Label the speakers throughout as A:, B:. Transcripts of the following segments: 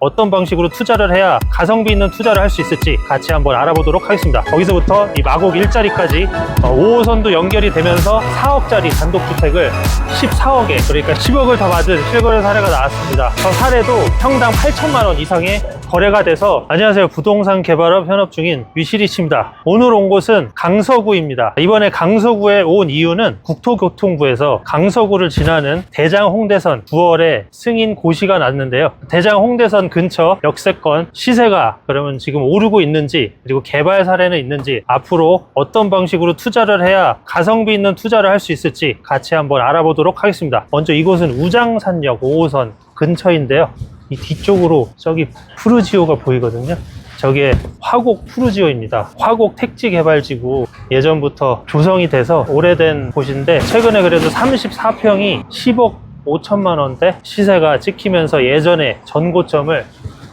A: 어떤 방식으로 투자를 해야 가성비 있는 투자를 할 수 있을지 같이 한번 알아보도록 하겠습니다. 거기서부터 이 마곡 일자리까지 5호선도 연결이 되면서 4억짜리 단독주택을 14억에, 그러니까 10억을 더 받은 실거래 사례가 나왔습니다. 저 사례도 평당 8천만 원 이상의 거래가 돼서. 안녕하세요, 부동산 개발업 현업 중인 위시리치입니다. 오늘 온 곳은 강서구입니다. 이번에 강서구에 온 이유는 국토교통부에서 강서구를 지나는 대장 홍대선 9월에 승인 고시가 났는데요. 대장 홍대선 근처 역세권 시세가 그러면 지금 오르고 있는지, 그리고 개발 사례는 있는지, 앞으로 어떤 방식으로 투자를 해야 가성비 있는 투자를 할 수 있을지 같이 한번 알아보도록 하겠습니다. 먼저 이곳은 우장산역 5호선 근처인데요. 이 뒤쪽으로 저기 푸르지오가 보이거든요. 저게 화곡 푸르지오입니다. 화곡 택지개발지구, 예전부터 조성이 돼서 오래된 곳인데 최근에 그래도 34평이 10억 5천만 원대 시세가 찍히면서 예전에 전고점을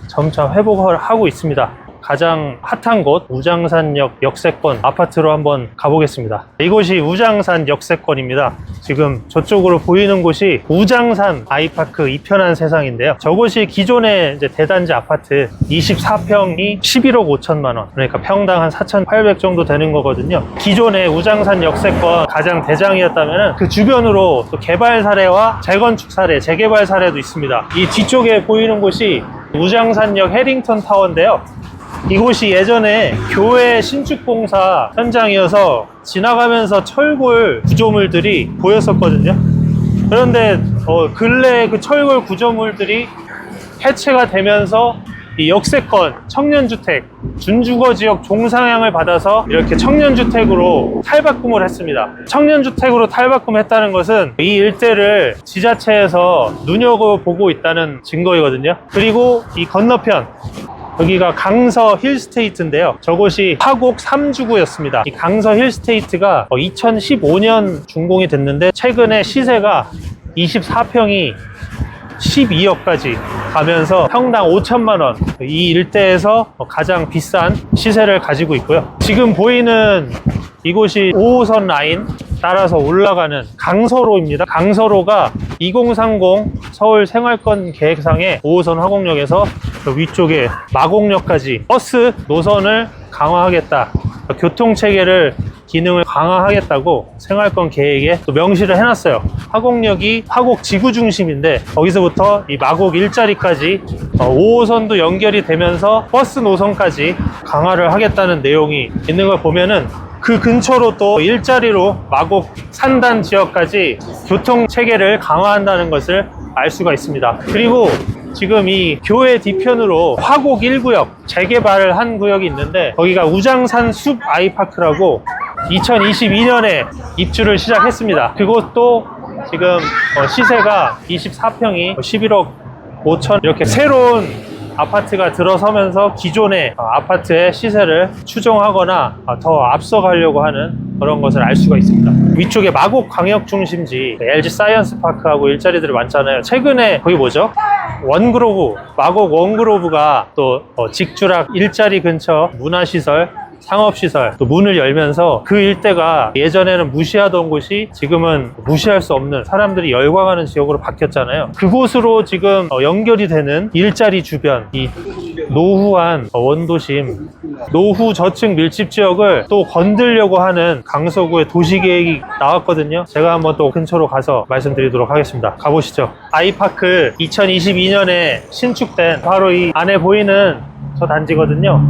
A: 점차 회복을 하고 있습니다. 가장 핫한 곳 우장산역 역세권 아파트로 한번 가보겠습니다. 이곳이 우장산 역세권입니다. 지금 저쪽으로 보이는 곳이 우장산 아이파크 이편한 세상인데요. 저곳이 기존의 이제 대단지 아파트 24평이 11억 5천만 원, 그러니까 평당 한 4,800 정도 되는 거거든요. 기존의 우장산 역세권 가장 대장이었다면 그 주변으로 또 개발 사례와 재건축 사례, 재개발 사례도 있습니다. 이 뒤쪽에 보이는 곳이 우장산역 해링턴 타워인데요. 이곳이 예전에 교회 신축공사 현장이어서 지나가면서 철골 구조물들이 보였었거든요. 그런데 근래 그 철골 구조물들이 해체가 되면서 이 역세권 청년주택 준주거지역 종상향을 받아서 이렇게 청년주택으로 탈바꿈을 했습니다. 청년주택으로 탈바꿈했다는 것은 이 일대를 지자체에서 눈여겨보고 있다는 증거이거든요. 그리고 이 건너편 여기가 강서 힐스테이트인데요. 저곳이 화곡 3주구였습니다. 이 강서 힐스테이트가 2015년 준공이 됐는데 최근에 시세가 24평이 12억까지 가면서 평당 5천만 원, 이 일대에서 가장 비싼 시세를 가지고 있고요. 지금 보이는 이곳이 5호선 라인 따라서 올라가는 강서로입니다. 강서로가 2030 서울 생활권 계획상의 5호선 화곡역에서 위쪽에 마곡역까지 버스 노선을 강화하겠다, 교통체계를 기능을 강화하겠다고 생활권 계획에 또 명시를 해놨어요. 화곡역이 화곡 지구 중심인데 거기서부터 이 마곡 일자리까지 5호선도 연결이 되면서 버스 노선까지 강화를 하겠다는 내용이 있는 걸 보면은 그 근처로 또 일자리로 마곡 산단 지역까지 교통 체계를 강화한다는 것을 알 수가 있습니다. 그리고 지금 이 교회 뒤편으로 화곡 1구역 재개발을 한 구역이 있는데 거기가 우장산 숲 아이파크라고 2022년에 입주를 시작했습니다. 그것도 지금 시세가 24평이 11억 5천, 이렇게 새로운 아파트가 들어서면서 기존의 아파트의 시세를 추종하거나 더 앞서가려고 하는 그런 것을 알 수가 있습니다. 위쪽에 마곡 광역중심지 LG 사이언스파크하고 일자리들이 많잖아요. 최근에 거기 뭐죠? 원그로브, 마곡 원그로브가 또 직주락 일자리 근처 문화시설, 상업시설 또 문을 열면서 그 일대가 예전에는 무시하던 곳이 지금은 무시할 수 없는, 사람들이 열광하는 지역으로 바뀌었잖아요. 그곳으로 지금 연결이 되는 일자리 주변, 이 노후한 원도심, 노후 저층 밀집 지역을 또 건들려고 하는 강서구의 도시계획이 나왔거든요. 제가 한번 또 근처로 가서 말씀드리도록 하겠습니다. 가보시죠. 아이파크 2022년에 신축된 바로 이 안에 보이는 저 단지거든요.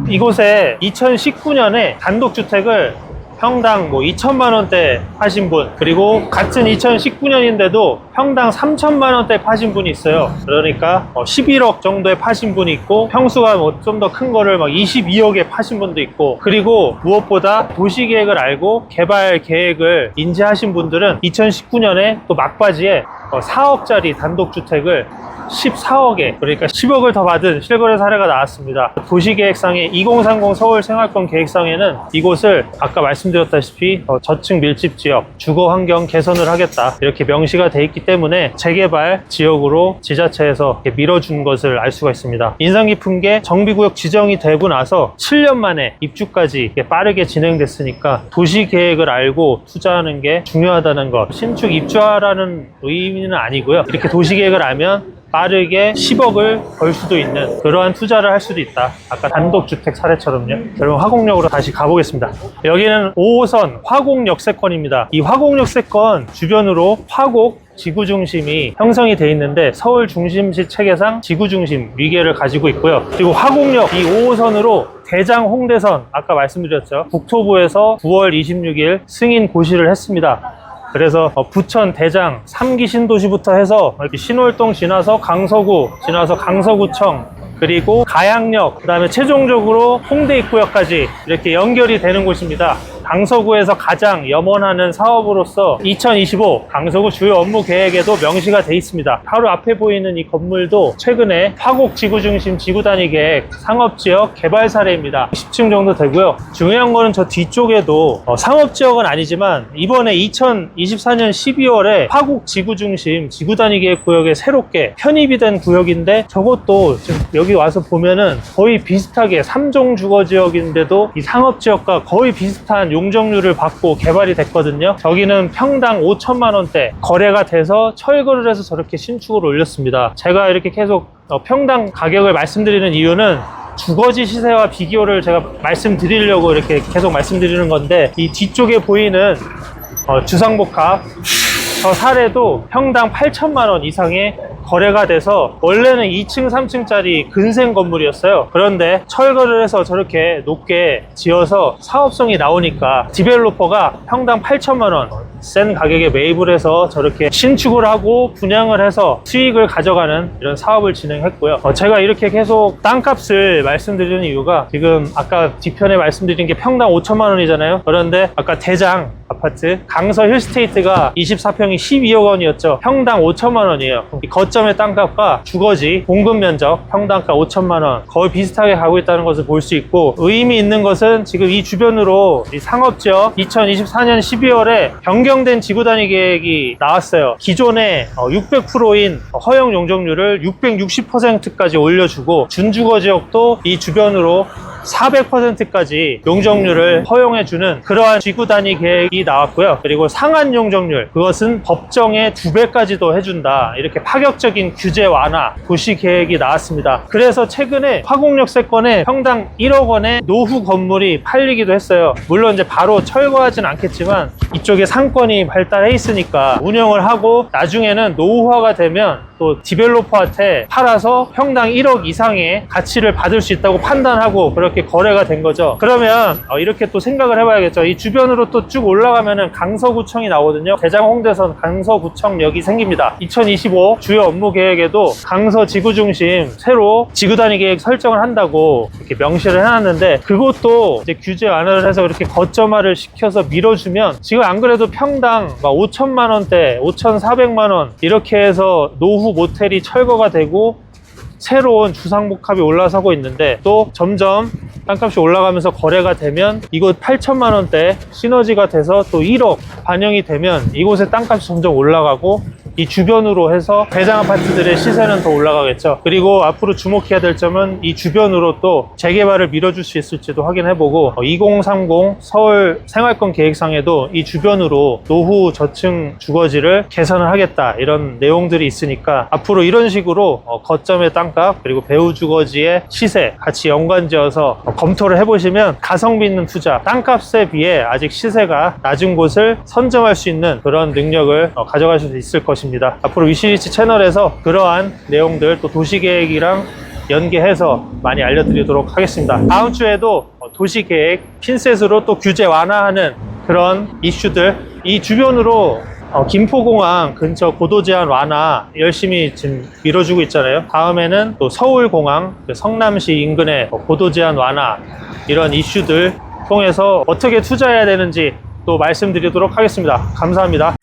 A: 이곳에 2019년에 단독주택을 평당 2천만 원대 파신 분, 그리고 같은 2019년인데도 평당 3천만 원대 파신 분이 있어요. 그러니까 11억 정도에 파신 분이 있고, 평수가 좀 더 큰 거를 22억에 파신 분도 있고, 그리고 무엇보다 도시계획을 알고 개발 계획을 인지하신 분들은 2019년에 또 막바지에 4억짜리 단독주택을 14억에, 그러니까 10억을 더 받은 실거래 사례가 나왔습니다. 도시계획상의 2030 서울 생활권 계획상에는 이곳을 아까 말씀드렸다시피 저층 밀집 지역, 주거 환경 개선을 하겠다 이렇게 명시가 돼 있기 때문에 재개발 지역으로 지자체에서 밀어준 것을 알 수가 있습니다. 인상 깊은 게 정비구역 지정이 되고 나서 7년 만에 입주까지 빠르게 진행됐으니까 도시계획을 알고 투자하는 게 중요하다는 것, 신축 입주하라는 의미는 아니고요. 이렇게 도시계획을 알면 빠르게 10억을 벌 수도 있는 그러한 투자를 할 수도 있다. 아까 단독주택 사례처럼요. 여러분 화곡역으로 다시 가보겠습니다. 여기는 5호선 화곡역세권입니다. 이 화곡역세권 주변으로 화곡 지구중심이 형성이 돼 있는데 서울 중심지 체계상 지구중심 위계를 가지고 있고요. 그리고 화곡역 이 5호선으로 대장 홍대선 아까 말씀드렸죠. 국토부에서 9월 26일 승인 고시를 했습니다. 그래서 부천, 대장, 3기 신도시부터 해서 이렇게 신월동 지나서 강서구, 지나서 강서구청, 그리고 가양역, 그 다음에 최종적으로 홍대 입구역까지 이렇게 연결이 되는 곳입니다. 강서구에서 가장 염원하는 사업으로서 2025 강서구 주요 업무 계획에도 명시가 돼 있습니다. 바로 앞에 보이는 이 건물도 최근에 화곡 지구중심 지구단위 계획 상업지역 개발 사례입니다. 10층 정도 되고요. 중요한 거는 저 뒤쪽에도 상업지역은 아니지만 이번에 2024년 12월에 화곡 지구중심 지구단위 계획 구역에 새롭게 편입이 된 구역인데 저것도 지금 여기 와서 보면은 거의 비슷하게 3종 주거지역인데도 이 상업지역과 거의 비슷한 용적률을 받고 개발이 됐거든요. 저기는 평당 5천만 원대 거래가 돼서 철거를 해서 저렇게 신축을 올렸습니다. 제가 이렇게 계속 평당 가격을 말씀드리는 이유는 주거지 시세와 비교를 제가 말씀드리려고 이렇게 계속 말씀드리는 건데 이 뒤쪽에 보이는 주상복합 저 사례도 평당 8천만 원 이상의 거래가 돼서 원래는 2층, 3층짜리 근생 건물이었어요. 그런데 철거를 해서 저렇게 높게 지어서 사업성이 나오니까 디벨로퍼가 평당 8천만 원 센 가격에 매입을 해서 저렇게 신축을 하고 분양을 해서 수익을 가져가는 이런 사업을 진행했고요. 제가 이렇게 계속 땅값을 말씀드리는 이유가 지금 아까 뒤편에 말씀드린 게 평당 5천만 원이잖아요. 그런데 아까 대장 아파트 강서 힐스테이트가 24평이 12억 원이었죠. 평당 5천만 원이에요. 이 거점의 땅값과 주거지 공급 면적 평당가 5천만 원 거의 비슷하게 가고 있다는 것을 볼 수 있고 의미 있는 것은 지금 이 주변으로 이 상업지역 2024년 12월에 변경된 지구단위 계획이 나왔어요. 기존에 600%인 허용 용적률을 660%까지 올려주고 준주거지역도 이 주변으로 400%까지 용적률을 허용해주는 그러한 지구단위 계획이 나왔고요. 그리고 상한 용적률 그것은 법정의 2배까지도 해준다. 이렇게 파격적인 규제 완화 도시계획이 나왔습니다. 그래서 최근에 화곡역세권에 평당 1억 원의 노후 건물이 팔리기도 했어요. 물론 이제 바로 철거하진 않겠지만 이쪽에 상권이 발달해 있으니까 운영을 하고 나중에는 노후화가 되면 또 디벨로퍼한테 팔아서 평당 1억 이상의 가치를 받을 수 있다고 판단하고 그렇게 거래가 된 거죠. 그러면 이렇게 또 생각을 해봐야겠죠. 이 주변으로 또 쭉 올라가면은 강서구청이 나오거든요. 대장 홍대선 강서구청역이 생깁니다. 2025 주요 업무 계획에도 강서 지구중심 새로 지구단위 계획 설정을 한다고 이렇게 명시를 해놨는데 그것도 이제 규제 완화를 해서 이렇게 거점화를 시켜서 밀어주면 지금 안 그래도 평당 5천만 원대, 5,400만 원 이렇게 해서 노후 모텔이 철거가 되고 새로운 주상복합이 올라서고 있는데 또 점점 땅값이 올라가면서 거래가 되면 이곳 8천만 원대 시너지가 돼서 또 1억 반영이 되면 이곳의 땅값이 점점 올라가고 이 주변으로 해서 대장 아파트들의 시세는 더 올라가겠죠. 그리고 앞으로 주목해야 될 점은 이 주변으로 또 재개발을 밀어줄 수 있을지도 확인해보고 2030 서울 생활권 계획상에도 이 주변으로 노후 저층 주거지를 개선을 하겠다 이런 내용들이 있으니까 앞으로 이런 식으로 거점의 땅값 그리고 배후 주거지의 시세 같이 연관지어서 검토를 해보시면 가성비 있는 투자 땅값에 비해 아직 시세가 낮은 곳을 선점할 수 있는 그런 능력을 가져갈 수 있을 것입니다. 앞으로 위시리치 채널에서 그러한 내용들 또 도시계획이랑 연계해서 많이 알려드리도록 하겠습니다. 다음 주에도 도시계획 핀셋으로 또 규제 완화하는 그런 이슈들 이 주변으로 김포공항 근처 고도제한 완화 열심히 지금 밀어주고 있잖아요. 다음에는 또 서울공항 성남시 인근의 고도제한 완화 이런 이슈들 통해서 어떻게 투자해야 되는지 또 말씀드리도록 하겠습니다. 감사합니다.